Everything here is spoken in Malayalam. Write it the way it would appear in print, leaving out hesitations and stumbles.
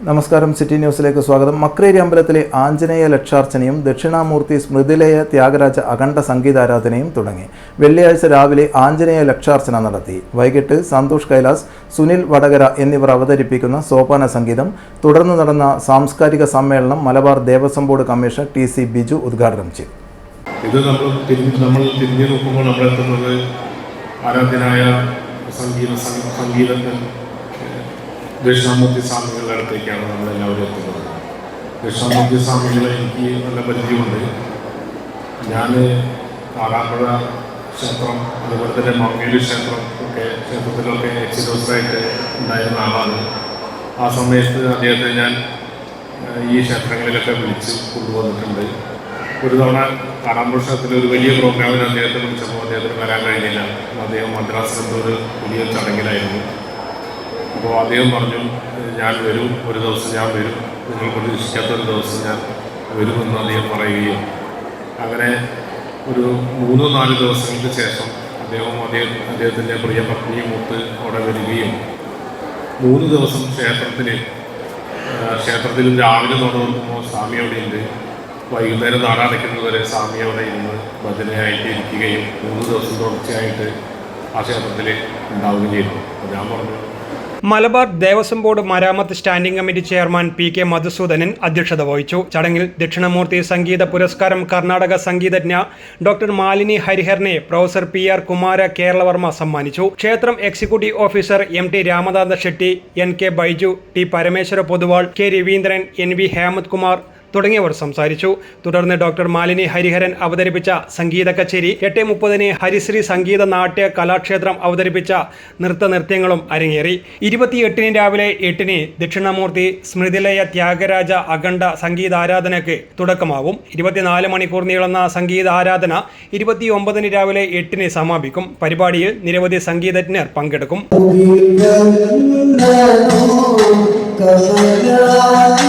നമസ്കാരം, സിറ്റി ന്യൂസിലേക്ക് സ്വാഗതം. മക്രേരി അമ്പലത്തിലെ ആഞ്ജനേയ ലക്ഷാർച്ചനയും ദക്ഷിണാമൂർത്തി സ്മൃതിലയ ത്യാഗരാജ അഖണ്ഡ സംഗീതാരാധനയും തുടങ്ങി. വെള്ളിയാഴ്ച രാവിലെ ആഞ്ജനേയ ലക്ഷാർച്ചന നടത്തി. വൈകിട്ട് സന്തോഷ് കൈലാസ്, സുനിൽ വടകര എന്നിവർ അവതരിപ്പിക്കുന്ന സോപാന സംഗീതം. തുടർന്ന് നടന്ന സാംസ്കാരിക സമ്മേളനം മലബാർ ദേവസ്വം ബോർഡ് കമ്മീഷണർ ടി.സി. ബിജു ഉദ്ഘാടനം ചെയ്തു. ഇത് നമ്മൾ തിരിഞ്ഞു നോക്കുമ്പോൾ നമ്മളെത്തുന്നത് ആരാധ്യനായ സംഗീതജ്ഞൻ ദക്ഷിണാമൂർത്തി സ്വാമികളുടെ അടുത്തേക്കാണ് നമ്മളെല്ലാവരും എത്തുന്നത്. ദക്ഷിണാമൂർത്തി സ്വാമികളെ എനിക്ക് നല്ല പരിചയമുണ്ട്. ഞാൻ കാറാമ്പുഴ ക്ഷേത്രം, അതുപോലെ തന്നെ മങ്ങേരി ക്ഷേത്രത്തിലൊക്കെ എക്സിഡോസറായിട്ട് ഉണ്ടായിരുന്ന ആളാണ്. ആ സമയത്ത് അദ്ദേഹത്തെ ഞാൻ ഈ ക്ഷേത്രങ്ങളിലൊക്കെ വിളിച്ച് കൊണ്ടുവന്നിട്ടുണ്ട്. ഒരു തവണ കാറാമ്പുഴ ക്ഷേത്രത്തിൽ ഒരു വലിയ പ്രോഗ്രാമിന് അദ്ദേഹത്തെ വിളിച്ചപ്പോൾ അദ്ദേഹത്തിന് വരാൻ കഴിഞ്ഞില്ല. അദ്ദേഹം മദ്രാസിലെന്തോ ഒരു വലിയ ചടങ്ങിലായിരുന്നു. അപ്പോൾ അദ്ദേഹം പറഞ്ഞു, ഞാൻ വരും, ഒരു ദിവസം ഞാൻ വരും, നിങ്ങൾ പ്രതീക്ഷിക്കാത്തൊരു ദിവസം ഞാൻ വരുമെന്ന് അദ്ദേഹം പറയുകയും അങ്ങനെ ഒരു 3-4 ദിവസങ്ങൾക്ക് ശേഷം അദ്ദേഹത്തിൻ്റെ പ്രിയ പത്നിയും ഒത്ത് അവിടെ വരികയും 3 ദിവസം ക്ഷേത്രത്തിൽ രാവിലെ നടക്കുമ്പോൾ സ്വാമി അവിടെ ഉണ്ട്. വൈകുന്നേരം നാടടയ്ക്കുന്നതുവരെ സ്വാമി അവിടെ ഇരുന്ന് ഭജനയായിട്ട് ഇരിക്കുകയും 3 ദിവസം തുടർച്ചയായിട്ട് ആ ക്ഷേത്രത്തിൽ ഉണ്ടാവുകയും ചെയ്തു. അപ്പോൾ ഞാൻ പറഞ്ഞു, മലബാർ ദേവസ്വം ബോർഡ് മരാമത്ത് standing committee chairman P K. Madhusoodanan അധ്യക്ഷത വഹിച്ചു. ചടങ്ങിൽ ദക്ഷിണമൂർത്തി സംഗീത പുരസ്കാരം കർണാടക സംഗീതജ്ഞ ഡോക്ടർ മാലിനി ഹരിഹരനെ പ്രൊഫസർ പി.ആർ. കുമാര കേരളവർമ്മ സമ്മാനിച്ചു. ക്ഷേത്രം executive officer M T. Ramanatha Shetty, N K. Baiju, T. Parameswara Poduval, K. Raveendran, N V. Hemath Kumar തുടങ്ങിയവർ സംസാരിച്ചു. തുടർന്ന് ഡോക്ടർ മാലിനി ഹരിഹരൻ അവതരിപ്പിച്ച സംഗീത കച്ചേരി, 8:30 ഹരിശ്രീ സംഗീത നാട്യ കലാക്ഷേത്രം അവതരിപ്പിച്ച നൃത്യങ്ങളും അരങ്ങേറി. 28 രാവിലെ 8 ദക്ഷിണാമൂർത്തി സ്മൃതിലയ ത്യാഗരാജ അഖണ്ഡ സംഗീതാരാധനയ്ക്ക് തുടക്കമാവും. 24 മണിക്കൂർ നീളുന്ന സംഗീതാരാധന 29 രാവിലെ 8 സമാപിക്കും. പരിപാടിയിൽ നിരവധി സംഗീതജ്ഞർ പങ്കെടുക്കും. കമലാനി